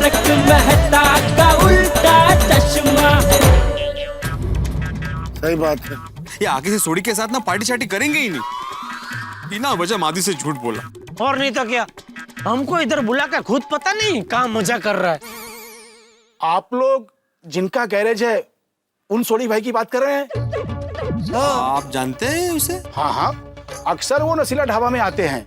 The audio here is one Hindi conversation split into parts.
तारक मेहता का उल्टा चश्मा। सही बात है। ये आगे से सोडी के साथ ना पार्टी शार्टी करेंगे ही नहीं। बिना वजह मादी से झूठ बोला। और नहीं तो क्या, हमको इधर बुला कर खुद पता नहीं कहाँ मजा कर रहा है। आप लोग जिनका गैरेज है उन सोनी भाई की बात कर रहे हैं? आप जानते हैं उसे? हाँ हाँ, अक्सर वो नशीला ढाबा में आते हैं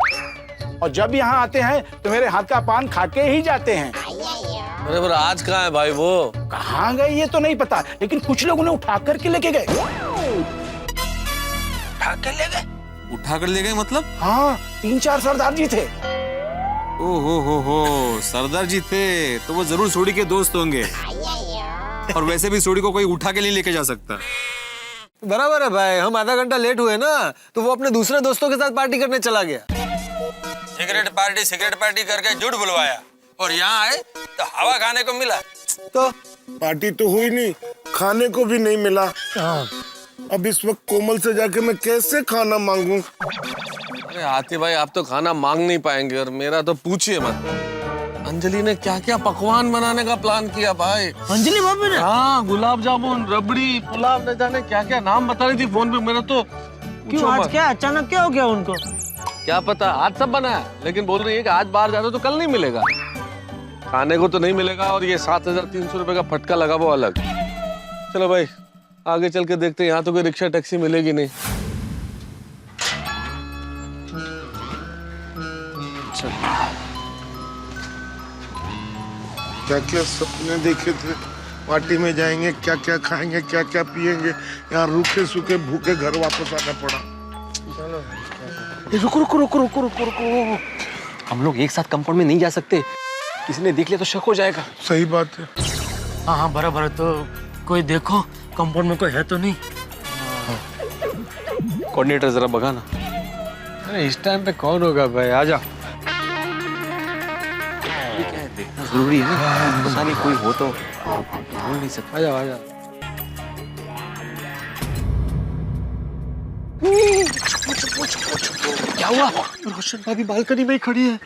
और जब यहाँ आते हैं तो मेरे हाथ का पान खा के ही जाते हैं। अरे पर आज कहाँ है भाई वो? कहाँ गए ये तो नहीं पता, लेकिन कुछ लोग उन्हें उठा करके लेके गए। उठा के ले गए? उठा कर ले गए मतलब? हाँ, 3-4 सरदार जी थे। ओ हो, सरदार जी थे तो वो जरूर सोडी के दोस्त होंगे। और वैसे भी सोडी को कोई उठा के नहीं लेके जा सकता। बराबर है भाई, हम आधा घंटा लेट हुए ना तो वो अपने दूसरे दोस्तों के साथ पार्टी करने चला गया। सिगरेट पार्टी करके झूठ बुलवाया और यहाँ आए तो हवा खाने को मिला। तो पार्टी तो हुई नहीं, खाने को भी नहीं मिला। अब इस वक्त कोमल से जाके मैं कैसे खाना मांगूं? अरे हाथी भाई, आप तो खाना मांग नहीं पाएंगे और मेरा तो पूछिए मत। अंजलि ने क्या क्या पकवान बनाने का प्लान किया भाई। अंजलि भाभी ने? हाँ, गुलाब जामुन, रबड़ी, पुलाव, न जाने क्या क्या नाम बता रही थी फोन पे। मेरा तो क्यों आज क्या अचानक क्या हो गया उनको? क्या पता, आज सब बना है लेकिन बोल रही है कि आज बाहर जाते तो कल नहीं मिलेगा। खाने को तो नहीं मिलेगा और ये 7,300 रुपए का फटका लगा वो अलग। चलो भाई आगे चल के देखते हैं, यहाँ तो कोई रिक्शा टैक्सी मिलेगी नहीं। क्या क्या सपने देखे थे, पार्टी में जाएंगे, क्या क्या खाएंगे, क्या क्या पिएंगे, यहाँ रूखे सूखे भूखे घर वापस आना पड़ा। रुको। हम लोग एक साथ कंपाउंड में नहीं जा सकते, किसी ने देख लिया तो शक हो जाएगा। सही बात है। हाँ बराबर है, तो कोई देखो कंपाउंड में कोई है तो नहीं। कोऑर्डिनेटर जरा बगा ना। अरे इस टाइम पे कौन होगा भाई, आ जाओ। देखना जरूरी है ना, पता नहीं कोई हो तो बोल नहीं सकता। आ जाओ। क्या हुआ? रोशन भाभी बालकनी में ही खड़ी है।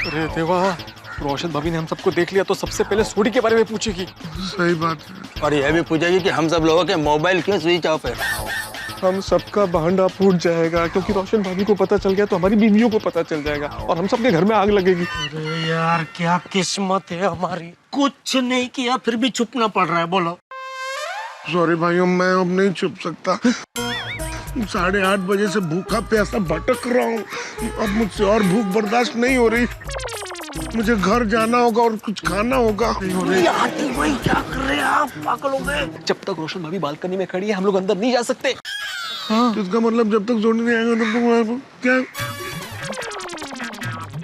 अरे देवा, रोशन भाभी ने हम सबको देख लिया तो सबसे पहले सोडी के बारे में पूछेगी। सही बात है। और यह भी पूछेगी कि हम सब लोगों के मोबाइल क्यों स्विच ऑफ है। हम सबका भांडा फूट जाएगा क्योंकि रोशन भाभी को पता चल गया तो हमारी बीवियों को पता चल जाएगा और हम सबके घर में आग लगेगी। अरे यार क्या किस्मत है हमारी, कुछ नहीं किया फिर भी छुपना पड़ रहा है। बोलो। सॉरी भाइयों, मैं अब नहीं छुप सकता। 8:30 बजे से भूखा प्यासा भटक रहा हूँ, अब मुझसे और भूख बर्दाश्त नहीं हो रही। मुझे घर जाना होगा और कुछ खाना होगा। भाई क्या कर रहे हैं आप, पागल हो गए? जब तक रोशन भाभी बालकनी में खड़ी है हम लोग अंदर नहीं जा सकते। हाँ। तो इसका मतलब जब तक सोनी नहीं आएगा तब तक क्या?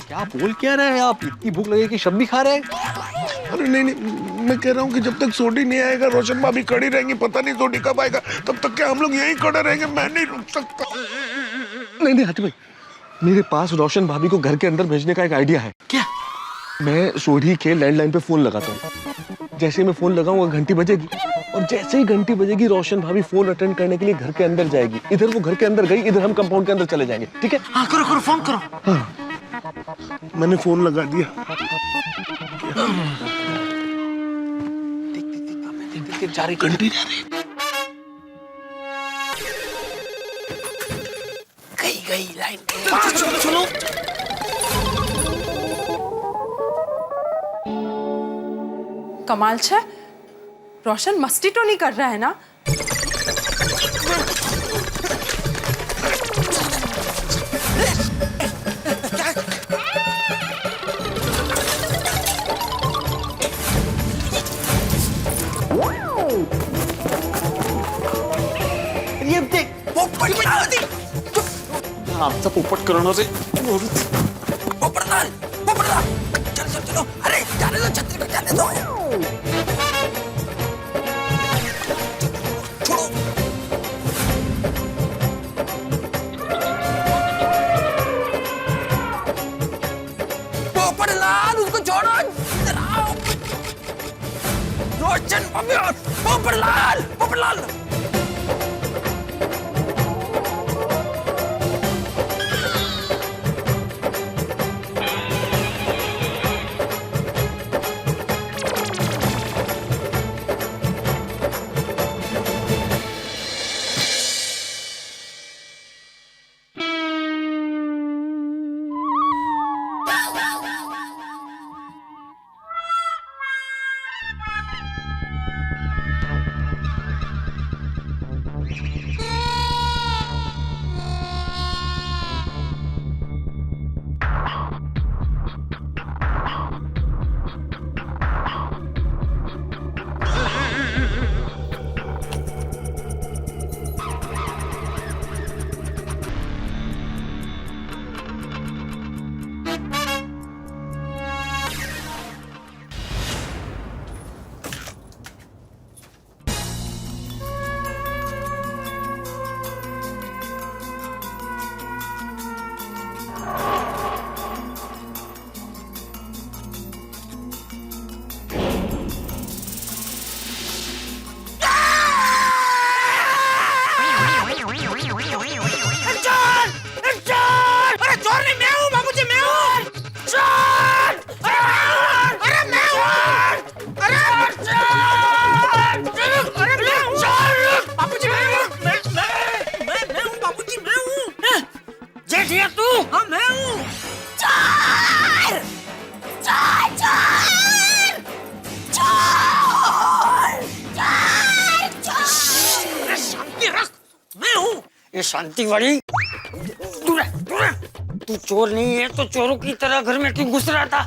क्या बोल क्या रहे हैं आप? इतनी भूख लगेगी शब भी खा रहे हैं? अरे नहीं, मैं कह रहा हूँ कि जब तक सोडी नहीं आएगा रोशन भाभी खड़ी रहेंगी, पता नहीं सोडी कब आएगा, तब तक क्या हम लोग यहीं खड़े रहेंगे? मैं नहीं रुक सकता। नहीं हाथी भाई, मेरे पास रोशन भाभी को घर के अंदर भेजने का एक आइडिया है। क्या? मैं सोडी के लैंडलाइन पे फोन लगाता हूँ। जैसे मैं फोन लगाऊंगा घंटी बजेगी और जैसे ही घंटी बजेगी रोशन भाभी फोन अटेंड करने के लिए घर के अंदर जाएगी। इधर वो घर के अंदर गई, इधर हम कंपाउंड के अंदर चले जाएंगे। ठीक है? हाँ करो फोन करो। हाँ। मैंने फोन लगा दिया। देख जा रही घंटी जा रही। गई लाइन। चलो। कमाल छे, रोशन मस्ती तो नहीं कर रहा है ना? ये देख आमचा पोपट करणं रे. पोपटलाल चलो अरे जाने दो, छतरी को जाने दो. छोड़ो. पोपटलाल उसको छोड़ो. इधर आओ. रोशन पोपटलाल. शांति वाली, दूर रह, दूर रह। तू चोर नहीं है तो चोरों की तरह घर में क्यों घुस रहा था?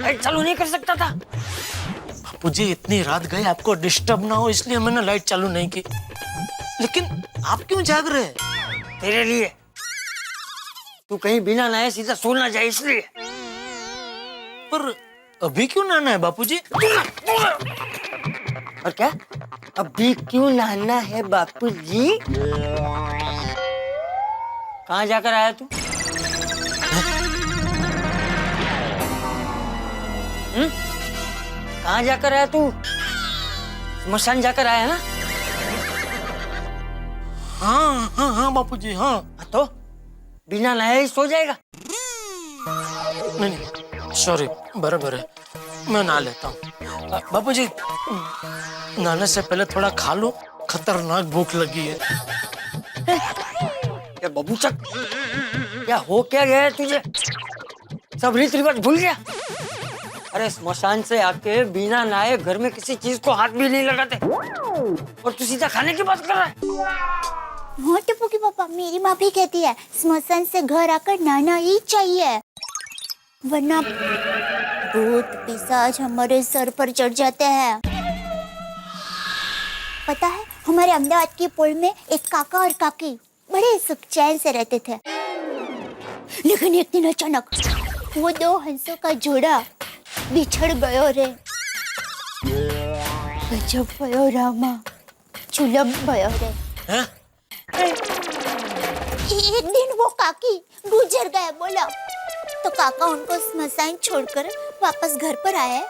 लाइट चालू नहीं कर सकता था? बापूजी इतनी रात गए आपको डिस्टर्ब ना हो इसलिए मैंने लाइट चालू नहीं की। लेकिन आप क्यों जाग रहे हैं? तेरे लिए। तू कहीं बिना नहाए सीधा सो ना जाए इसलिए। पर अभी क्यों नहाना है बापूजी? और क्या? अभी क्यों नहाना है बापूजी? कहाँ जाकर आया तू? कहाँ जाकर आया तू? स्मशान जाकर आया ना? हाँ हाँ हाँ बापूजी हाँ। तो बिना नहाए ही सो जाएगा? नहीं नहीं सॉरी, बराबर है, मैं नहा लेता हूँ। बापूजी नहाने से पहले थोड़ा खा लो, खतरनाक भूख लगी है। क्या बबूचक, क्या हो क्या गया है तुझे? सब रीत रिवाज भूल गया? अरे स्मशान से आके बिना नहाए घर में किसी चीज को हाथ भी नहीं लगाते और तू सीधा खाने की बात कर रहा है। हाँ टप्पू की पापा, मेरी माँ भी कहती है स्मशान से घर आकर नहाना ही चाहिए, वरना भूत पिशाच हमारे सर पर चढ़ जाते हैं। पता है हमारे अहमदाबाद की पुल में एक काका और काकी बड़े सुख चैन से रहते थे, लेकिन एक दिन अचानक वो दो हंसों का जोड़ा बिछड़ गयो रे। गजब भयो रामा, चुलम भयो रे। हैं? एक दिन वो काकी गुजर गए बोला, तो काका उनको स्मशान छोड़कर वापस घर पर आए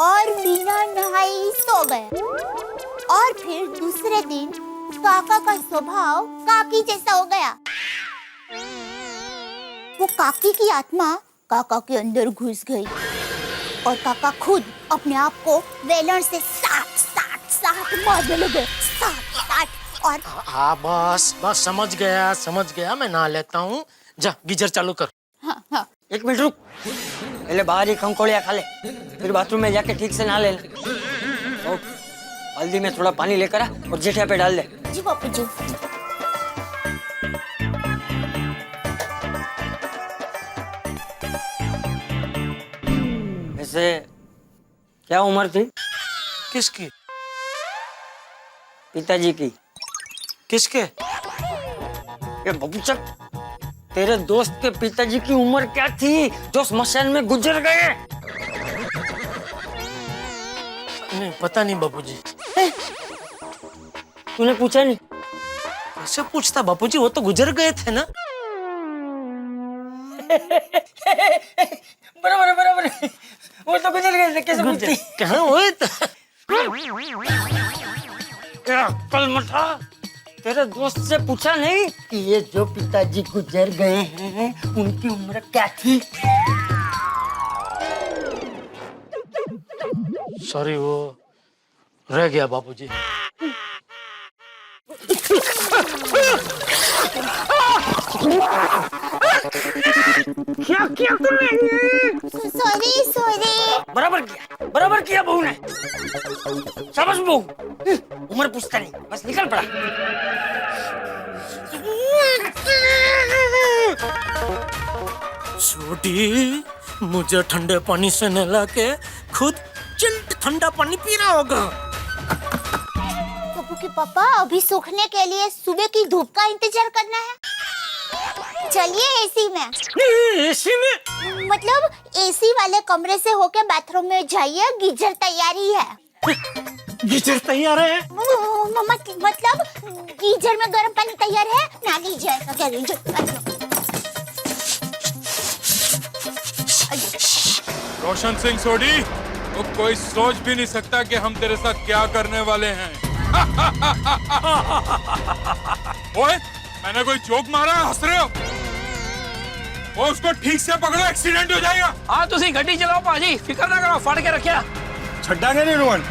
और बिना नहाए ही सो गए। और फिर दूसरे दिन काका का स्वभाव काकी जैसा हो गया। वो काकी की आत्मा काका के अंदर घुस गई और काका खुद अपने आप को वेलण से साट साट साट मारने लगे, साट साट। और हाँ बस बस समझ गया, मैं नहा लेता हूँ। जा गीजर चालू कर। हाँ हाँ एक मिनट रुक, पहले बाहर ही खंकोड़िया खा ले, फिर बाथरूम में जाके ठीक से नहा लेना। और हल्दी में थोड़ा पानी लेकर आ और जेठिया पे डाल दे। जी बापू जी। वैसे क्या उम्र थी किसकी? पिताजी की। किसके? ये बबूचक, तेरे दोस्त के पिताजी की उम्र क्या थी जो स्मशान में गुजर गए? नहीं पता नहीं बापूजी। तूने पूछा नहीं? कैसे पूछता बापूजी, वो तो गुजर गए थे ना। बराबर बराबर, वो तो गुजर गए थे, कैसे पूछती? कहाँ हुए तो? कल मठा, तेरे दोस्त से पूछा नहीं कि ये जो पिताजी गुजर गए हैं उनकी उम्र क्या थी? सॉरी, वो रह गया बापूजी। क्या किया तुमने? सॉरी। बराबर किया बहू ने। शाबाश बहू। उम्र पूछता नहीं, बस निकल पड़ा। छोटी, मुझे ठंडे पानी से नहला के खुद चिल्ड ठंडा पानी पी रहा होगा। पप्पू के पापा, अभी सूखने के लिए सुबह की धूप का इंतजार करना है। चलिए एसी में। एसी में? मतलब एसी वाले कमरे से होके बाथरूम में जाइए, गीजर तैयारी है। गीजर तैयार है? मतलब गीजर में गर्म पानी तैयार है, ना लीजिए। रोशन सिंह सोडी, तो कोई सोच भी नहीं सकता कि हम तेरे साथ क्या करने वाले हैं। ओए, मैंने कोई जोक मारा है, हंस रहे हो? वो उसको ठीक से पकड़ो, एक्सीडेंट हो जाएगा। हाँ तुसी गड्डी चलाओ पाजी, फिक्र ना करो, फड़ के रखिया। छड्डा नहीं रोहन।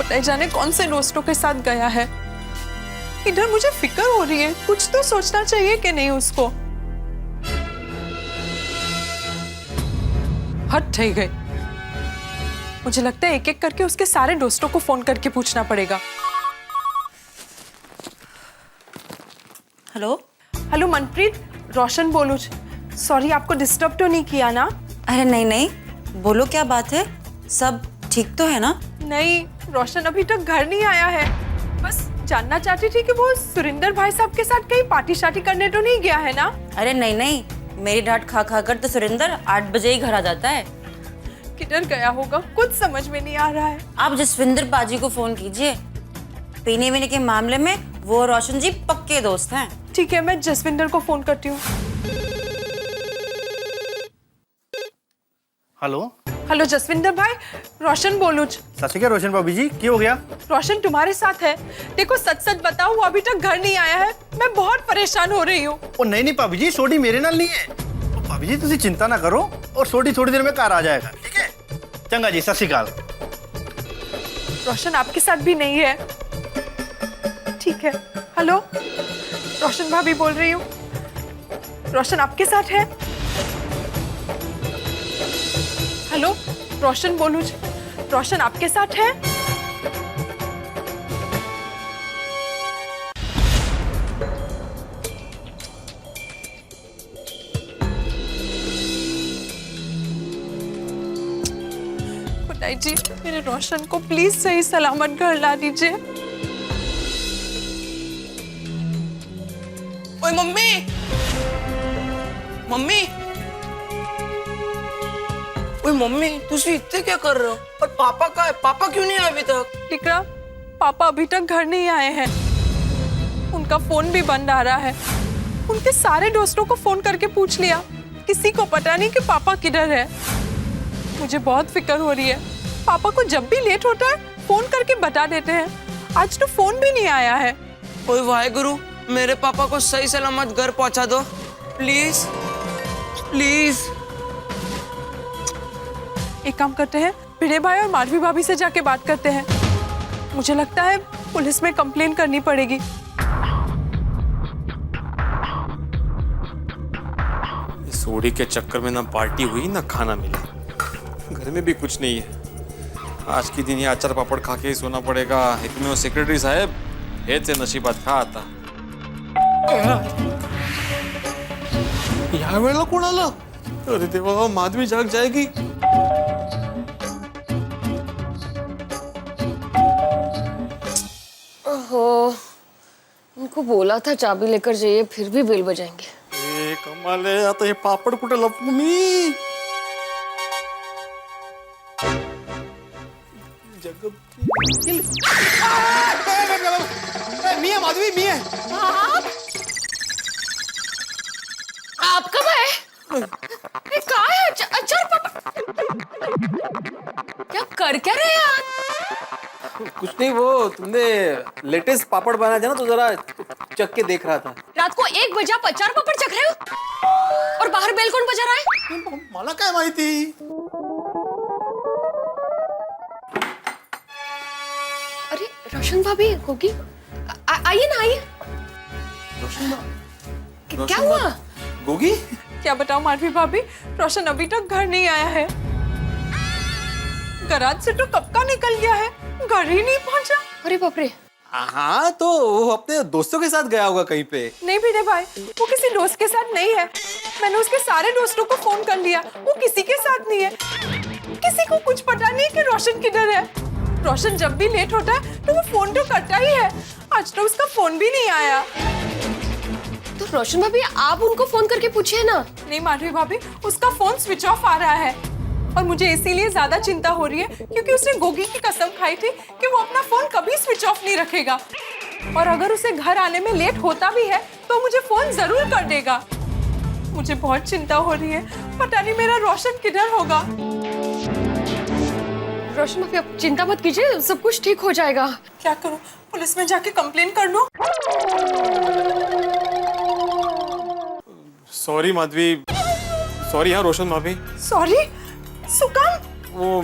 पता जाने कौन से दोस्तों के साथ गया है। इधर मुझे फिक्र हो रही है, कुछ तो सोचना चाहिए कि नहीं उसको। हद થઈ गई। मुझे लगता है एक एक करके उसके सारे दोस्तों को फोन करके पूछना पड़ेगा। हेलो हेलो मनप्रीत, रोशन बोलूं। सॉरी, आपको डिस्टर्ब तो नहीं किया ना? अरे नहीं नहीं, बोलो क्या बात है, सब ठीक तो है ना? नहीं, रोशन अभी तक घर नहीं आया है। बस जानना चाहती थी कि वो सुरिंदर भाई साहब के साथ कहीं पार्टी शार्टी करने तो नहीं गया है ना? अरे नहीं नहीं, मेरी डांट खा खा कर तो सुरिंदर 8 बजे ही घर आ जाता है। किधर गया होगा, कुछ समझ में नहीं आ रहा है। आप जसविंदर बाजी को फोन कीजिए, पीने वीने के मामले में वो और रोशन जी पक्के दोस्त हैं। ठीक है, मैं जसविंदर को फोन करती हूँ। हेलो हेलो जसविंदर भाई, रोशन बोलूं। सत श्री अकाल रोशन भाभी जी, की हो गया? रोशन तुम्हारे साथ है। देखो सच सच बताओ, वो अभी तक घर नहीं आया है। मैं बहुत परेशान हो रही हूँ। ओ नहीं नहीं भाभी जी, सोडी मेरे नाल नहीं है। भाभी जी तुसी चिंता ना करो, और सोडी थोड़ी देर में घर आ जाएगा, ठीक है? चंगा जी, सत श्री अकाल। रोशन आपके साथ भी नहीं है? ठीक है। हेलो, रोशन भाभी बोल रही हूँ। रोशन आपके साथ है? हेलो, रोशन बोलूं। रोशन आपके साथ है? खुदाई जी, मेरे रोशन को प्लीज सही सलामत घर ला दीजिए। ओए मम्मी, मम्मी, ओए मम्मी, तुसी इतने क्या कर रहे हो? और पापा का है? पापा क्यों नहीं आए अभी तक? टिकरा, पापा अभी तक घर नहीं आए हैं। उनका फोन भी बंद आ रहा है। उनके सारे दोस्तों को फोन करके पूछ लिया, किसी को पता नहीं कि पापा किधर है। मुझे बहुत फिक्र हो रही है। पापा को जब भी लेट होता है फोन करके बता देते हैं। आज तो फोन भी नहीं आया है। ओए वाहेगुरु, मेरे पापा को सही सलामत घर पहुंचा दो, प्लीज प्लीज। एक काम करते हैं, भिड़े भाई और माधवी भाभी से जाके बात करते हैं। मुझे लगता है पुलिस में कंप्लेन करनी पड़ेगी। सोडी के चक्कर में ना पार्टी हुई ना खाना मिला, घर में भी कुछ नहीं है। आज की दिन ये अचार पापड़ खा के ही सोना पड़ेगा। एक में वो सेक्रेटरी साहब हेत से नशीबात खा आता। या वेळेला कोण आलं? अरे देवा, माधवी जाग जाएगी। ओहो, उनको बोला था चाबी लेकर जाइए, फिर भी बेल बजाएंगे। ए कमाल आहे, आता हे पापड कुठे लपवू मी? मी है माधवी, मी है। आप कब आए? कहाँ है अचार पापड़? क्या कर क्या रहे हैं आप? कुछ नहीं, वो तुमने लेटेस्ट पापड़ बनाया था ना, तो जरा चख के देख रहा था। रात को 1 बजे आप अचार पापड़ चख रहे हो? और बाहर बेल कौन बजा रहा है? मला काय माहिती? अरे रोशन भाभी, गोगी, आइए ना, आइए। क्या हुआ? गोगी? क्या बताऊं माधवी भाभी, रोशन अभी तक घर नहीं आया है। गराज से तो कब का निकल गया है, घर ही नहीं पहुंचा। अरे बाप रे। हाँ, तो वो अपने दोस्तों के साथ गया होगा कहीं पे। नहीं भिड़े भाई, वो किसी दोस्त के साथ नहीं है। मैंने उसके सारे दोस्तों को फोन कर लिया, वो किसी के साथ नहीं है। किसी को कुछ पता नहीं कि रोशन किधर है। रोशन जब भी लेट होता है तो वो फोन तो करता ही है। आज तो उसका फोन भी नहीं आया। तो रोशन भाभी, आप उनको फोन करके पूछिए ना। नहीं माधवी भाभी, उसका फोन स्विच ऑफ आ रहा है। और मुझे इसीलिए ज्यादा चिंता हो रही है क्योंकि उसने गोगी की कसम खाई थी कि वो अपना फोन कभी स्विच ऑफ नहीं रखेगा। और अगर उसे घर आने में लेट होता भी है तो मुझे फोन जरूर कर देगा। मुझे बहुत चिंता हो रही है, पता नहीं मेरा रोशन किधर होगा। रोशन भाभी, आप चिंता मत कीजिए, सब कुछ ठीक हो जाएगा। क्या करूं, पुलिस में जाके कंप्लेन कर दूं? Sorry Madhavi, sorry. हाँ रोशन भाभी, सॉरी। सुकम, वो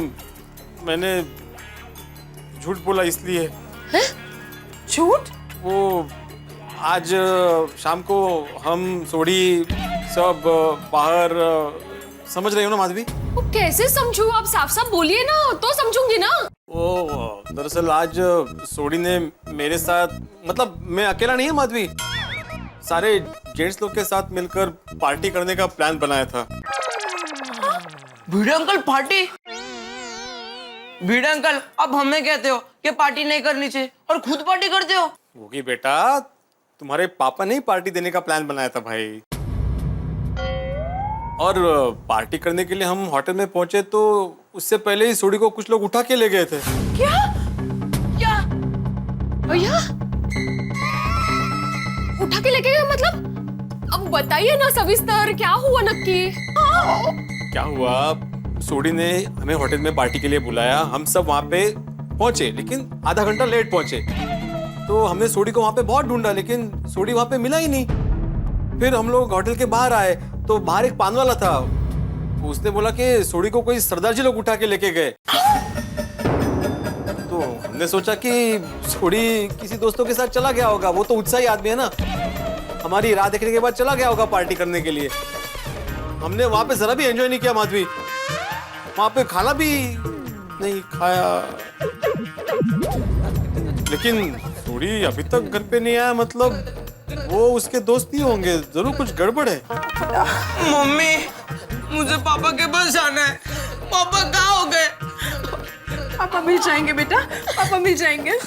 मैंने झूठ बोला इसलिए। झूठ? वो आज शाम को हम सोडी सब बाहर, समझ रहे हो ना माधवी? वो कैसे समझू? आप साफ साफ बोलिए ना तो समझूंगी ना। वो दरअसल आज सोडी ने मेरे साथ, मतलब मैं अकेला नहीं है माधवी, सारे जेंट्स लोग के साथ मिलकर पार्टी करने का प्लान बनाया था। भिड़े अंकल पार्टी? भिड़े अंकल अब हमें कहते हो कि पार्टी नहीं करनी चाहिए और खुद पार्टी करते हो। होगी बेटा, तुम्हारे पापा ने ही पार्टी देने का प्लान बनाया था भाई। और पार्टी करने के लिए हम होटल में पहुंचे तो उससे पहले ही सोडी को कुछ लोग उठा के ले गए थे। क्या? क्या? भैया उठा के लेके गए मतलब? अब बताइए ना सविस्तर, क्या हुआ नक्की? क्या हुआ, सोडी ने हमें होटल में पार्टी के लिए बुलाया, हम सब वहां पे पहुंचे लेकिन आधा घंटा लेट पहुंचे। तो हमने सोडी को वहां पे बहुत ढूंढा लेकिन सोडी वहां पे मिला ही नहीं। फिर हम लोग होटल के बाहर आए तो बाहर एक पान वाला था, उसने बोला कि सोडी को कोई सरदार जी लोग उठा के लेके गए। तो हमने सोचा कि सोडी किसी दोस्तों के साथ चला गया होगा, वो तो उत्साही आदमी है ना, हमारी राह देखने के बाद चला गया होगा पार्टी करने के लिए। हमने वहां पे जरा भी एंजॉय नहीं किया माधवी, वहां पे खाना भी नहीं खाया। लेकिन सोडी अभी तक घर पे नहीं आया, मतलब वो उसके दोस्त ही होंगे, जरूर कुछ गड़बड़ है। मम्मी मुझे पापा के पास जाना है, पापा कहाँ हो गए? पापा मिल जाएंगे बेटा, पापा मिल जाएंगे।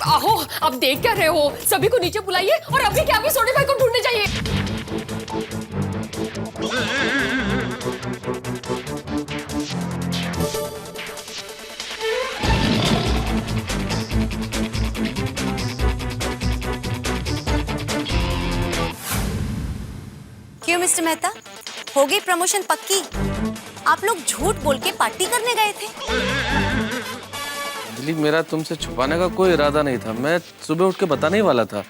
आहो, आप देख क्या रहे हो? सभी को नीचे बुलाइए और अभी क्या अभी सोडी भाई को ढूंढने जाइए। क्यों मिस्टर मेहता, हो गई प्रमोशन पक्की? आप लोग झूठ बोल के पार्टी करने गए थे। अंजलि, मेरा तुमसे छुपाने का कोई इरादा नहीं था, मैं सुबह उठ के बताने ही वाला था।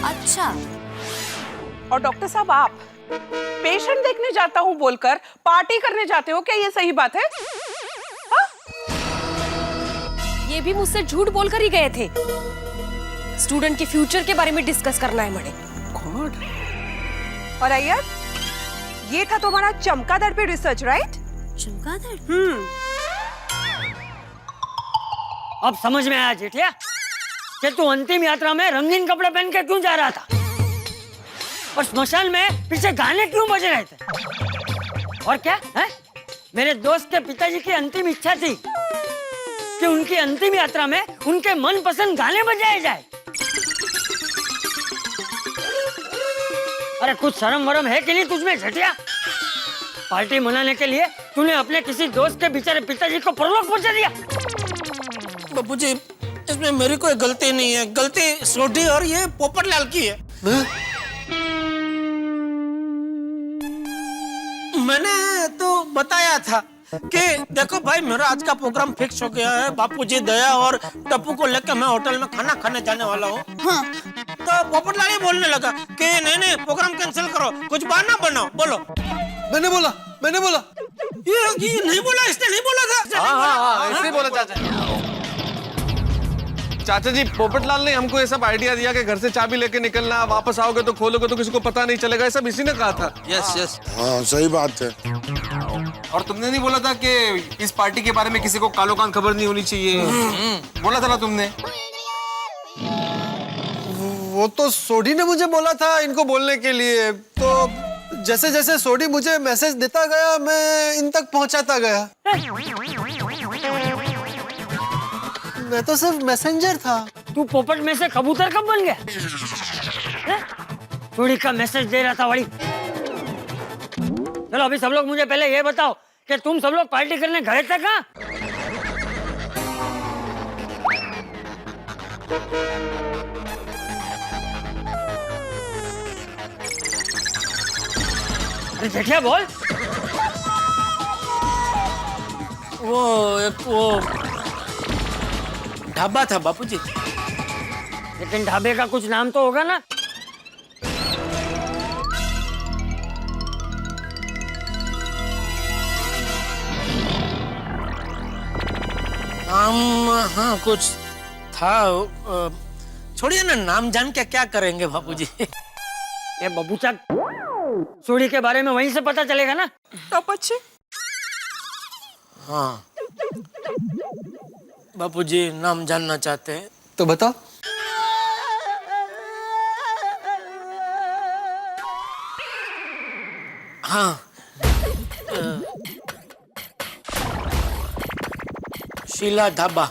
अच्छा। और डॉक्टर साहब, आप पेशेंट देखने जाता हूँ बोलकर पार्टी करने जाते हो, क्या ये सही बात है? ये भी मुझसे झूठ बोलकर ही गए थे। स्टूडेंट के फ्यूचर के बारे में डिस्कस करना है मैंने। और अय्यर, ये था तुम्हारा चमगादड़ पे रिसर्च, राइट? चमगादड़? अब समझ में आया जेठिया कि तू अंतिम यात्रा में रंगीन कपड़े पहन के क्यों जा रहा था और स्मशान में पीछे गाने क्यों बज रहे थे। और क्या है, मेरे दोस्त के पिताजी की अंतिम इच्छा थी कि उनकी अंतिम यात्रा में उनके मनपसंद गाने बजाए जाए। अरे कुछ शर्म वरम है कि नहीं तुझमें झटिया? पार्टी मनाने के लिए तूने अपने किसी दोस्त के बेचारे पिताजी को परलोक पहुंचा दिया। बापूजी, इसमें मेरी कोई गलती नहीं है, गलती सोडी और ये पोपटलाल की है। मैंने तो बताया था कि देखो भाई, मेरा आज का प्रोग्राम फिक्स हो गया है, बापूजी, दया और टप्पू को लेकर मैं होटल में खाना खाने जाने वाला हूँ। हाँ। तो पोपटलाल बोलने लगा कि नहीं प्रोग्राम कैंसिल करो, कुछ बहाना बनाओ। बोलो। मैंने बोला ये नहीं बोला, इसने नहीं बोला था। हाँ, ऐसे ही बोला चाचा जी। पोपटलाल ने हमको ये सब आइडिया दिया कि घर से चाबी लेके निकलना, वापस आओगे तो खोलोगे तो किसी को पता नहीं चलेगा, ये सब इसी ने कहा था। यस। हाँ सही बात है। और तुमने नहीं बोला था कि इस पार्टी के बारे में किसी को कालो कान खबर नहीं होनी चाहिए? बोला था ना तुमने? वो तो सोडी ने मुझे बोला था इनको बोलने के लिए, तो जैसे जैसे सोडी मुझे मैसेज देता गया मैं इन तक पहुंचाता गया। मैं तो सिर्फ मैसेंजर था। तू पोपट में से कबूतर कब बन गया? सोडी का मैसेज दे रहा था वही। चलो अभी सब लोग मुझे पहले ये बताओ कि तुम सब लोग पार्टी करने गए थे कहाँ? अरे जेठिया बोल। वो ढाबा था बापूजी। लेकिन ढाबे का कुछ नाम तो होगा ना? काम हाँ कुछ था। छोड़िए ना, नाम जान के क्या करेंगे बापूजी। ये बबूचा सोडी के बारे में वहीं से पता चलेगा ना। पापा जी हाँ बापूजी नाम जानना चाहते हैं तो बताओ। हाँ शीला ढाबा।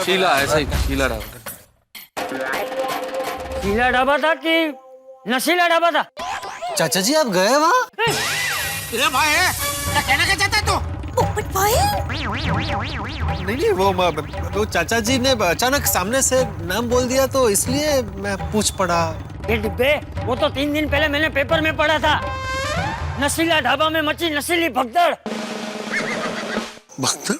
शीला ऐसा ही शीला रावत। शीला ढाबा था कि नशीला ढाबा था? चाचा जी आप गए वहाँ? अरे भाई क्या कहना क्या चाहता है तू? पोपट भाई नहीं वो चाचा जी ने अचानक सामने से नाम बोल दिया तो इसलिए मैं पूछ पड़ा। ये डिब्बे वो तो 3 दिन पहले मैंने पेपर में पढ़ा था। नशीला ढाबा में मची नशीली भगदड़। भगदड़?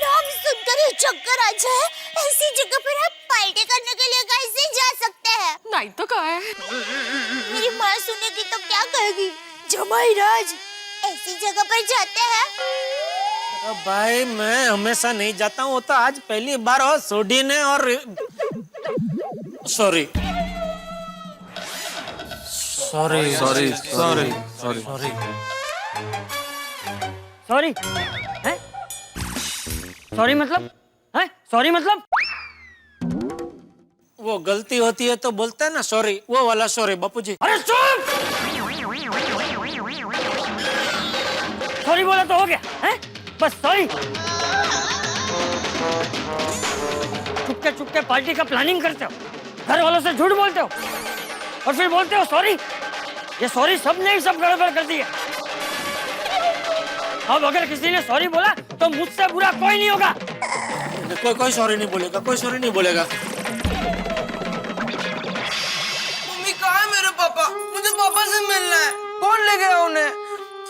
नाम सुनकर ही चक्कर आ जाए, ऐसी जगह पर आप पार्टी करने के लिए कैसे जा सकते हैं? नहीं तो कहा है। मेरी माँ सुनेगी तो क्या कहेगी? जमाई राज ऐसी जगह पर जाते हैं? अरे भाई मैं हमेशा नहीं जाता हूँ, वो तो आज पहली बार हो सोडी ने और sorry sorry sorry sorry sorry sorry sorry है? सॉरी मतलब है? सॉरी मतलब वो गलती होती है तो बोलते हैं ना सॉरी, वो वाला सॉरी बापूजी। अरे चुप! सॉरी बोला तो हो गया है? बस सॉरी। चुपके चुपके पार्टी का प्लानिंग करते हो, घर वालों से झूठ बोलते हो और फिर बोलते हो सॉरी। ये सॉरी सबने ही सब गड़बड़ कर दी है। अब अगर किसी ने सॉरी बोला तो मुझसे बुरा कोई नहीं होगा। कोई सॉरी नहीं बोलेगा, कोई सॉरी नहीं बोलेगा। मम्मी कहाँ है मेरे पापा? मुझे पापा से मिलना है। कौन ले गया उन्हें?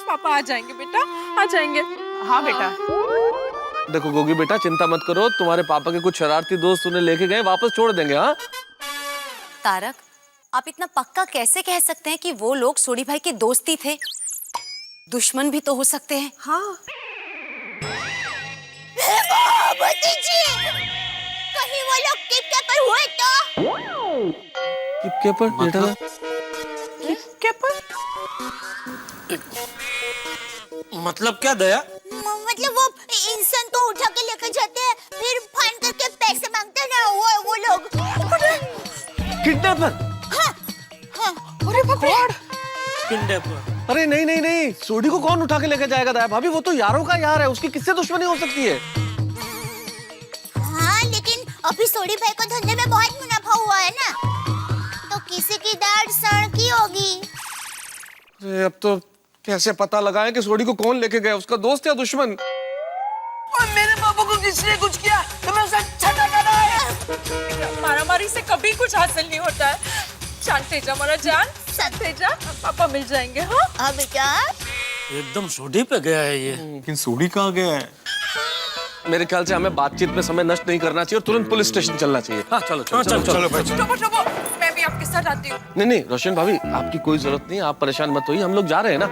पापा आ जाएंगे बेटा, आ जाएंगे। हाँ बेटा। देखो गोगी बेटा चिंता मत करो, तुम्हारे पापा के कुछ शरारती दोस्त उन्हें लेके गए, वापस छोड़ देंगे। हाँ तारक, आप इतना पक्का कैसे कह सकते हैं कि वो लोग सोडी भाई के दोस्ती थे? दुश्मन भी तो हो सकते हैं। हाँ भतीजी, कहीं वो लोग किडनैपर हुए तो? किडनैपर बेटा? मतलब क्या दया? मतलब वो इंसान को उठा के लेकर जाते हैं, फिर फाइन करके पैसे मांगते हैं ना, वो लोग। किडनैपर? हाँ, हाँ। अरे भगवान! किडनैपर? अरे नहीं नहीं नहीं, सोडी को कौन उठा के लेके जाएगा दया भाभी? वो तो यारों का यार है, उसकी किससे दुश्मनी हो सकती है? हाँ, लेकिन अभी सोडी भाई को धंधे में बहुत मुनाफा हुआ है ना, तो किसी की दाढ़ सड़की होगी। अरे अब तो कैसे पता लगाएं कि सोडी को कौन लेके गया, उसका दोस्त या दुश्मन? और मेरे पापा को किसने कुछ किया तो मैं उसे छटा करना है। मारामारी से कभी कुछ हासिल नहीं होता है। शांत जा हमारा जान, शांत जा, पापा मिल जाएंगे। हाँ हाँ बेटा। एकदम सोडी पे गया है ये। लेकिन सोडी कहाँ गया है? मेरे ख्याल से हमें बातचीत में समय नष्ट नहीं करना चाहिए और तुरंत पुलिस स्टेशन चलना चाहिए। हाँ चलो चलो चलो चलो टोपो, मैं भी आपके साथ आती हूँ। नहीं रोशन भाभी, आपकी कोई जरूरत नहीं, आप परेशान मत होइए, हम लोग जा रहे हैं ना।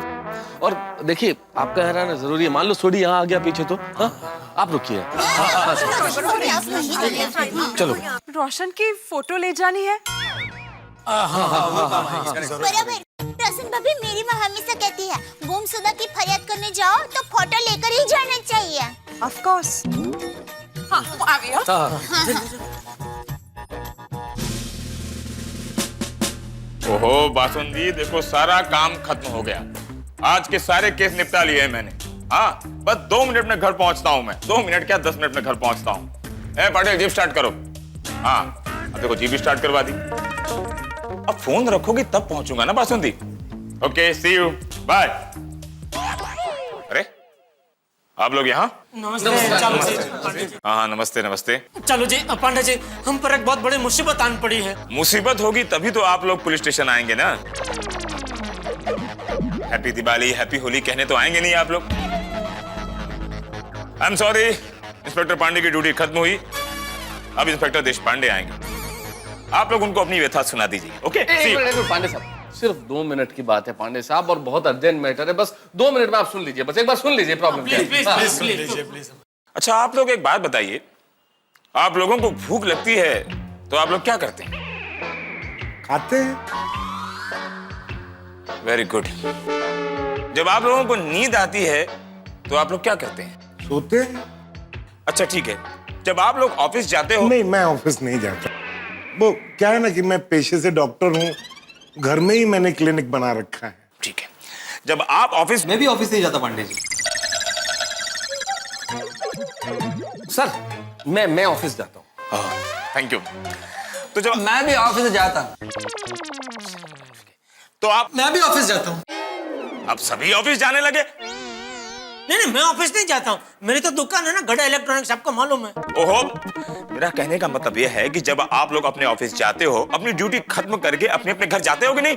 और देखिए आपका रहना जरूरी है, मान लो सोडी यहाँ आ गया पीछे तो हाँ आप रुकिए। चलो रोशन की फोटो ले जानी है। बराबर। रोशन भाभी मेरी माँ हमेशा कहती है, गुमशुदा की फरियाद करने जाओ तो फोटो लेकर ही जाना चाहिए। Of course. हाँ आ गया। ओहो बासुंदी, देखो सारा काम खत्म हो गया। आज के सारे केस निपटा लिए हैं मैंने। हाँ बस 2 मिनट में घर पहुंचता हूँ मैं। 2 मिनट क्या 10 मिनट में घर पहुंचता हूँ। ए पाटिल जीप स्टार्ट करो। हाँ अब देखो जीप स्टार्ट करवा दी। अब फोन रखोगी तब पहुंचूंगा ना basundi. Okay see you bye. अरे आप लोग यहाँ? नमस्ते। हाँ नमस्ते नमस्ते। चलो जी पांडे जी, हम पर एक बहुत बड़ी मुसीबत आन पड़ी है। मुसीबत होगी तभी तो आप लोग पुलिस स्टेशन आएंगे ना। हैप्पी दिवाली हैप्पी होली कहने तो आएंगे नहीं आप लोग। I am sorry, inspector Pandey की ड्यूटी खत्म हुई, अब इंस्पेक्टर देशपांडे आएंगे। आप लोग उनको अपनी व्यथा सुना दीजिए। ओके पांडे साहब सिर्फ 2 मिनट की बात है पांडे साहब, और बहुत अर्जेंट मैटर है। बस 2 मिनट में आप सुन लीजिए, बस एक बार सुन लीजिए प्रॉब्लम क्या है। अच्छा आप लोग एक बात बताइए, आप लोगों को भूख लगती है तो आप लोग क्या करते हैं? खाते हैं। Very good. जब आप लोगों को नींद आती है तो आप लोग क्या करते हैं? सोते हैं। अच्छा ठीक है, जब आप लोग ऑफिस जाते हो? नहीं, मैं ऑफिस नहीं जाता। वो क्या है ना कि मैं पेशे से डॉक्टर हूँ, घर में ही मैंने क्लिनिक बना रखा है। ठीक है, जब आप ऑफिस... मैं भी ऑफिस नहीं जाता पांडे जी। सर मैं ऑफिस जाता हूँ। Thank you. तो जब मैं भी ऑफिस जाता हूँ। तो आप... मैं भी ऑफिस जाता हूँ। अब सभी ऑफिस जाने लगे? नहीं मैं ऑफिस नहीं जाता हूँ, मेरी तो दुकान है ना गड़ा इलेक्ट्रॉनिक्स, आपको मालूम है। ओहो, मेरा कहने का मतलब यह है कि जब आप लोग अपने ऑफिस जाते हो, अपनी ड्यूटी खत्म करके अपने अपने घर जाते हो कि नहीं?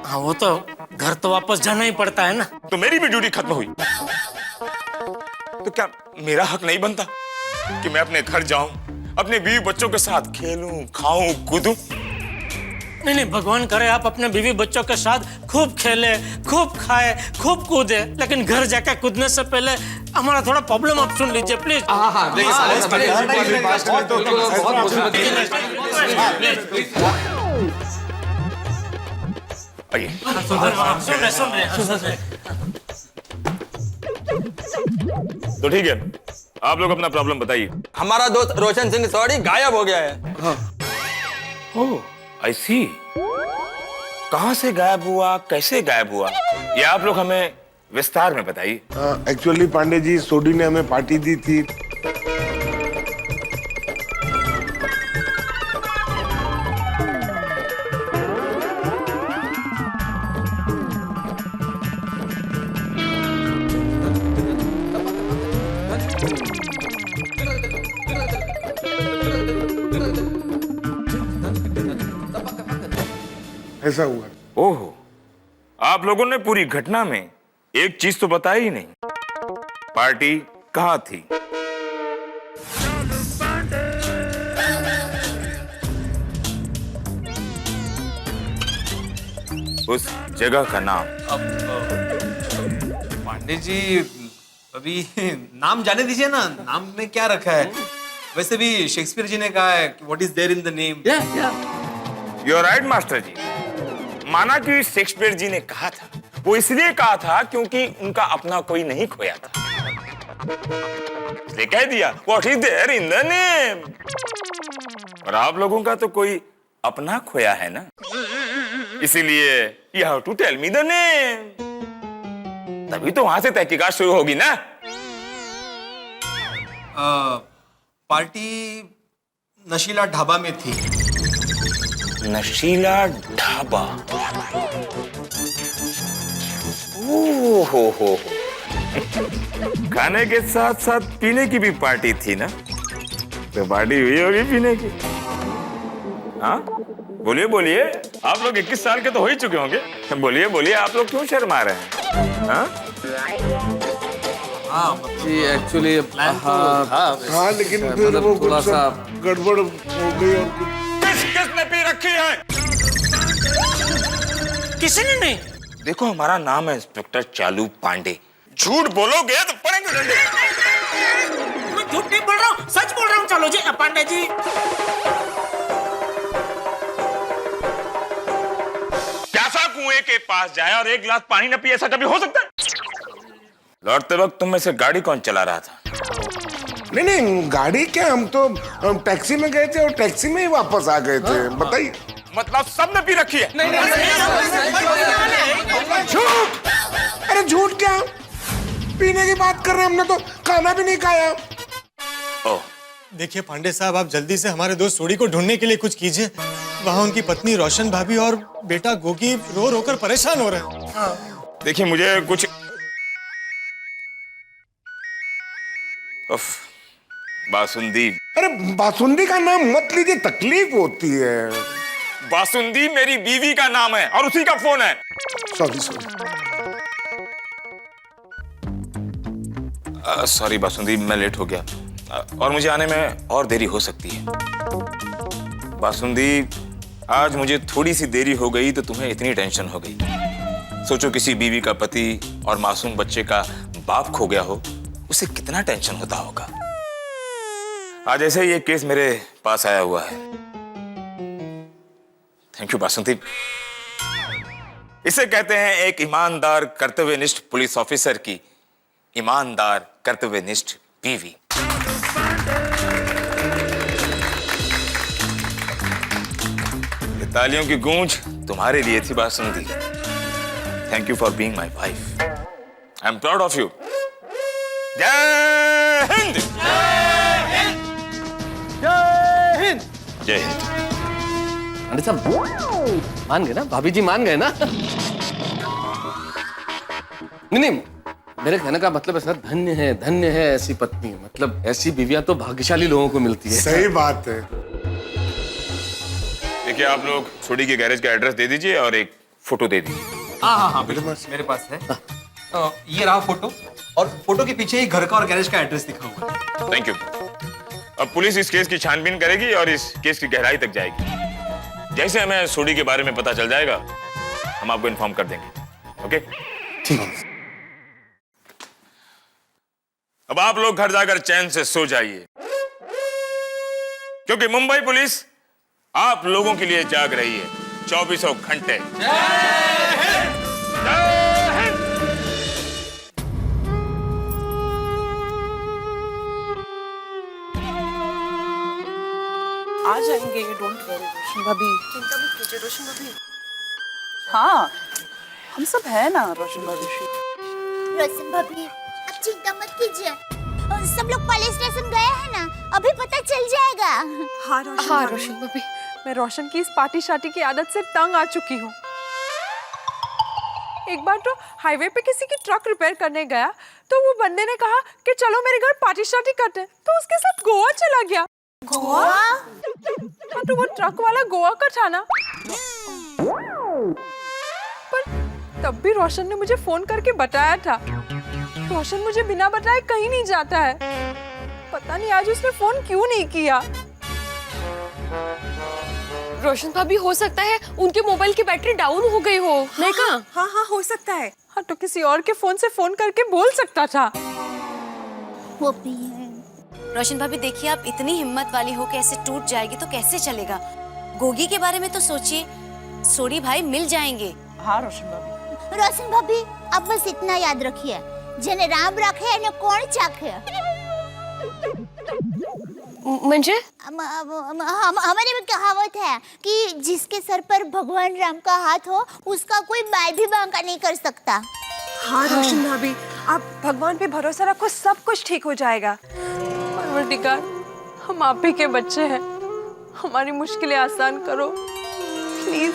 हाँ वो तो घर तो वापस जाना ही पड़ता है ना। तो मेरी भी ड्यूटी खत्म हुई, तो क्या मेरा हक नहीं बनता कि मैं अपने घर जाऊं, अपने बीवी बच्चों के साथ खेलूं, खाऊं, कूदूं? नहीं भगवान करे आप अपने बीवी बच्चों के साथ खूब खेले, खूब खाए, खूब कूदे, लेकिन घर जाकर कूदने से पहले हमारा थोड़ा प्रॉब्लम आप सुन लीजिए प्लीज। हाँ देखिए सुन रहे। तो ठीक है, आप लोग अपना प्रॉब्लम बताइए। हमारा दोस्त रोशन सिंह सॉरी गायब हो गया है। ओह आई सी। कहां से गायब हुआ, कैसे गायब हुआ, ये आप लोग हमें विस्तार में बताइए। एक्चुअली पांडे जी, सोडी ने हमें पार्टी दी थी। ऐसा हुआ। ओहो, आप लोगों ने पूरी घटना में एक चीज तो बताई ही नहीं, पार्टी कहाँ थी? उस जगह का नाम? पांडे जी अभी नाम जाने दीजिए ना, नाम में क्या रखा है। वैसे भी शेक्सपियर जी ने कहा है कि what is there in the name. You are right master ji. माना कि शेक्सपियर जी ने कहा था, वो इसलिए कहा था क्योंकि उनका अपना कोई नहीं खोया था, इसलिए कह दिया what is there in the name. और आप लोगों का तो कोई अपना खोया है ना, इसीलिए you have to tell me the name, तभी तो वहां से तहकीकात शुरू होगी ना। पार्टी नशीला ढाबा में थी। नशीला ढाबा? हो खाने के साथ साथ पीने की भी पार्टी थी ना, तो पार्टी हुई होगी पीने की। हाँ बोलिए बोलिए, आप लोग 21 साल के तो हो ही चुके होंगे, बोलिए बोलिए, आप लोग क्यों शर्मा रहे हैं? हाँ जी एक्चुअली हाँ लेकिन फिर वो थोड़ा सा गड़बड़ हो गई। और किसने पी रखी है? किसी ने नहीं। देखो हमारा नाम है इंस्पेक्टर चालू पांडे, झूठ बोलोगे तो पड़ेंगे डंडे। मैं झूठ नहीं बोल रहा हूँ, सच बोल रहा हूँ। चलो जी पांडे जी। प्यासा कुएं के पास जाए और एक गिलास पानी न पिए, ऐसा कभी हो सकता है? लौटते वक्त तुम में से गाड़ी कौन चला रहा था? नहीं गाड़ी क्या, हम तो टैक्सी में गए थे और टैक्सी में ही वापस आ गए थे। बताइए। मतलब सबने पी रखी है? झूठ! अरे झूठ क्या, पीने की बात कर रहे हैं, हमने तो खाना भी नहीं खाया। देखिए पांडे साहब, आप जल्दी से हमारे दोस्त सोडी को ढूंढने के लिए कुछ कीजिए। वहाँ उनकी पत्नी रोशन भाभी और बेटा गोगी रो रो कर परेशान हो रहे हैं। देखिए मुझे कुछ बासुंदी। अरे बासुंदी का नाम मत लीजिए, तकलीफ होती है। बासुंदी मेरी बीवी का नाम है और उसी का फोन है। सॉरी सॉरी बासुंदी, मैं लेट हो गया और मुझे आने में और देरी हो सकती है। बासुंदी आज मुझे थोड़ी सी देरी हो गई तो तुम्हें इतनी टेंशन हो गई। सोचो किसी बीवी का पति और मासूम बच्चे का बाप खो गया हो, उसे कितना टेंशन होता होगा। आज ऐसे ही एक केस मेरे पास आया हुआ है। थैंक यू बासंती। इसे कहते हैं एक ईमानदार कर्तव्यनिष्ठ पुलिस ऑफिसर की ईमानदार कर्तव्यनिष्ठ बीवी। ये तालियों की गूंज तुम्हारे लिए थी Basanti. Thank you for being my wife. I am proud of you. जय हिंद। जय हिंद। जय हिंद। पंडित साहब मान गए ना? भाभी जी मान गए ना? नहीं, मेरे कहने का मतलब है सर, धन्य है ऐसी पत्नी। मतलब ऐसी बीवियां तो भाग्यशाली लोगों को मिलती है। सही बात है। देखिए आप लोग सोडी के गैरेज का एड्रेस दे दीजिए और एक फोटो दे दीजिए। हाँ बिल्कुल मेरे पास है। ये रहा फोटो, और फोटो के पीछे ही घर का और गैरेज का एड्रेस लिखा हुआ है। Thank you. अब पुलिस इस केस की छानबीन करेगी और इस केस की गहराई तक जाएगी। जैसे हमें सोडी के बारे में पता चल जाएगा हम आपको इन्फॉर्म कर देंगे। ओके ठीक है। अब आप लोग घर जाकर चैन से सो जाइए, क्योंकि मुंबई पुलिस आप लोगों के लिए जाग रही है 24 घंटे। आ जाएंगे, डोंट वरी रोशन भाभी, चिंता मत कीजिए रोशन भाभी। हाँ हम सब है ना रोशन भाभी। रोशन भाभी आप चिंता मत कीजिए, सब लोग पुलिस स्टेशन गए हैं ना, अभी पता चल जाएगा। हाँ रोशन भाभी, मैं रोशन की इस पार्टी शार्टी की आदत से तंग आ चुकी हूँ। एक बार तो हाईवे पे किसी की ट्रक रिपेयर करने गया तो वो बंदे ने कहा कि चलो मेरे घर पार्टी शार्टी करते हैं, तो उसके साथ गोवा चला गया। गोवा? हाँ तो वो ट्रक वाला गोवा का था ना। पर तब भी रोशन ने मुझे फोन करके बताया था। रोशन मुझे बिना बताए कहीं नहीं जाता है। पता नहीं आज उसने फोन क्यों नहीं किया। रोशन भाभी हो सकता है उनके मोबाइल की बैटरी डाउन हो गई हो। नहीं कहा? हाँ हो सकता है। हाँ तो किसी और के फोन से फोन करके बोल सकता था। वो भी है। रोशन भाभी देखिए, आप इतनी हिम्मत वाली हो कि ऐसे टूट जाएगी तो कैसे चलेगा। गोगी के बारे में तो सोचिए, सोडी भाई मिल जाएंगे। हाँ रोशन भाभी। रोशन भाभी अब बस इतना याद रखिए, जने राम रखे न कोण चाखे। म्हणजे हमारे में कहावत है कि जिसके सर पर भगवान राम का हाथ हो उसका कोई बाल भी बांका नहीं कर सकता। हाँ रोशन भाभी, आप भगवान पे भरोसा रखो, सब कुछ ठीक हो जाएगा। परवरदिगार, हम आप ही के बच्चे हैं, हमारी मुश्किलें आसान करो प्लीज।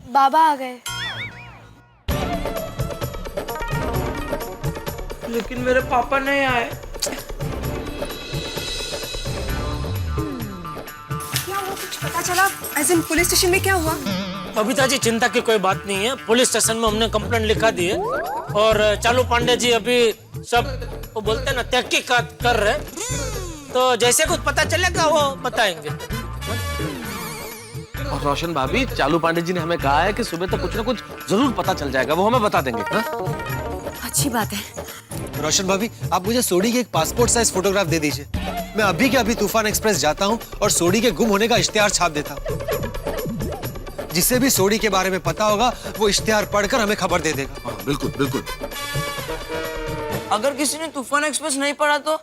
बाबा आ गए। लेकिन मेरे पापा नहीं आए। क्या हुआ, कुछ पता चला? एज इन पुलिस स्टेशन में क्या हुआ? बबीता जी चिंता की कोई बात नहीं है। पुलिस स्टेशन में हमने कंप्लेंट लिखा दी है और चालू पांडे जी अभी सब वो बोलते हैं ना तहकीकात कर रहे, तो जैसे कुछ पता चलेगा वो बताएंगे। और रोशन भाभी, चालू पांडे जी ने हमें कहा है कि सुबह तक कुछ ना कुछ जरूर पता चल जाएगा, वो हमें बता देंगे। अच्छी बात है। रोशन भाभी, आप मुझे सोडी की एक पासपोर्ट साइज फोटोग्राफ दे दीजिए। मैं अभी के अभी तूफान एक्सप्रेस जाता हूँ और सोडी के गुम होने का इश्तिहार छाप देता हूँ। जिसे भी सोडी के बारे में पता होगा वो इश्तिहार पढ़कर हमें खबर दे देगा। हाँ, बिल्कुल बिल्कुल। अगर किसी ने तूफान एक्सप्रेस नहीं पढ़ा तो,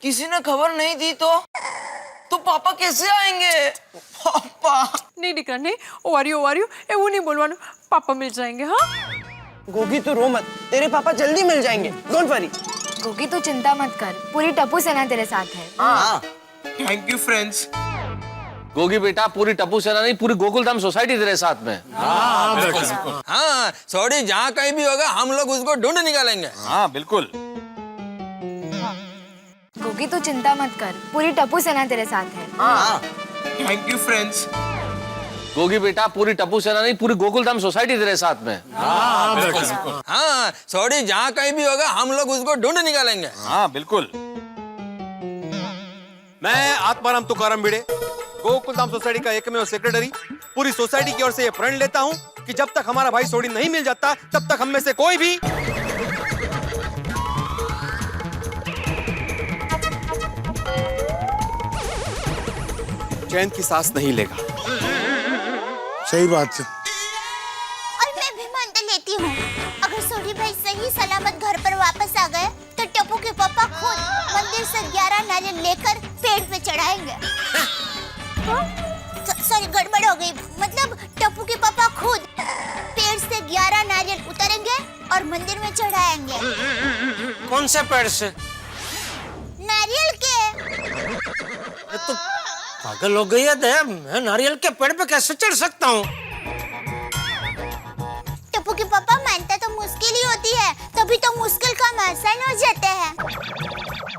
किसी ने खबर नहीं दी तो पापा कैसे आएंगे? पापा नहीं दिख रहा, नहीं ओवारियो वो नहीं बोलवानो, पापा मिल जाएंगे। हाँ गोगी तू रो मत, तेरे पापा जल्दी मिल जाएंगे, डोंट वरी। गोगी तू चिंता मत कर, पूरी टप्पू सेना तेरे साथ है। हाँ थैंक यू फ्रेंड्स। गोगी बेटा, पूरी टप्पू सेना नहीं, पूरी गोकुलधाम सोसाइटी तेरे साथ में। हाँ, सोडी जहाँ कहीं भी होगा हम लोग उसको ढूंढ निकालेंगे। हाँ बिल्कुल। गोगी तू चिंता मत कर, पूरी टप्पू सेना तेरे साथ है। हाँ थैंक यू फ्रेंड्स। गोगी बेटा, पूरी टप्पू सेना नहीं, पूरी गोकुलधाम सोसाइटी तेरे साथ में। हाँ, सोडी जहाँ कहीं भी होगा हम लोग उसको ढूंढ निकालेंगे। हाँ बिल्कुल। मैं आत्माराम तुकाराम भिड़े, गोकुलधाम सोसाइटी का एकमेव सेक्रेटरी, पूरी सोसाइटी की ओर से ये प्रण लेता हूं कि जब तक हमारा भाई सोडी नहीं मिल जाता तब तक हम में से कोई भी चैन की सांस नहीं लेगा। सही बात है। और मैं भी मान लेती हूँ, अगर सोडी भाई सही सलामत घर पर वापस आ गए तो टप्पू के पापा खुद मंदिर से 11 नारियल लेकर पेड़ पे चढ़ाएंगे। सॉरी, गड़बड़ हो गई। मतलब टप्पू के पापा खुद पेड़ से 11 नारियल उतारेंगे और मंदिर में चढ़ाएंगे। कौन से पेड़ से? नारियल के। ये तो पागल हो गई है दया, मैं नारियल के पेड़ पे कैसे चढ़ सकता हूँ? टप्पू के पापा मानता तो मुश्किल ही होती है, तभी तो मुश्किल काम आसान हो जाते हैं।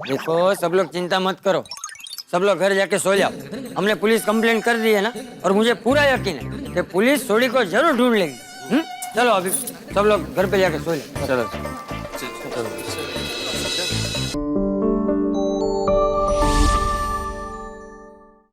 देखो सब लोग चिंता मत करो, सब लोग घर जाके सो जाओ। हमने पुलिस कंप्लेन कर दी है ना, और मुझे पूरा यकीन है कि पुलिस सोडी को जरूर ढूंढ लेगी। चलो अभी सब लोग घर पे जाके सो जाओ। चलो।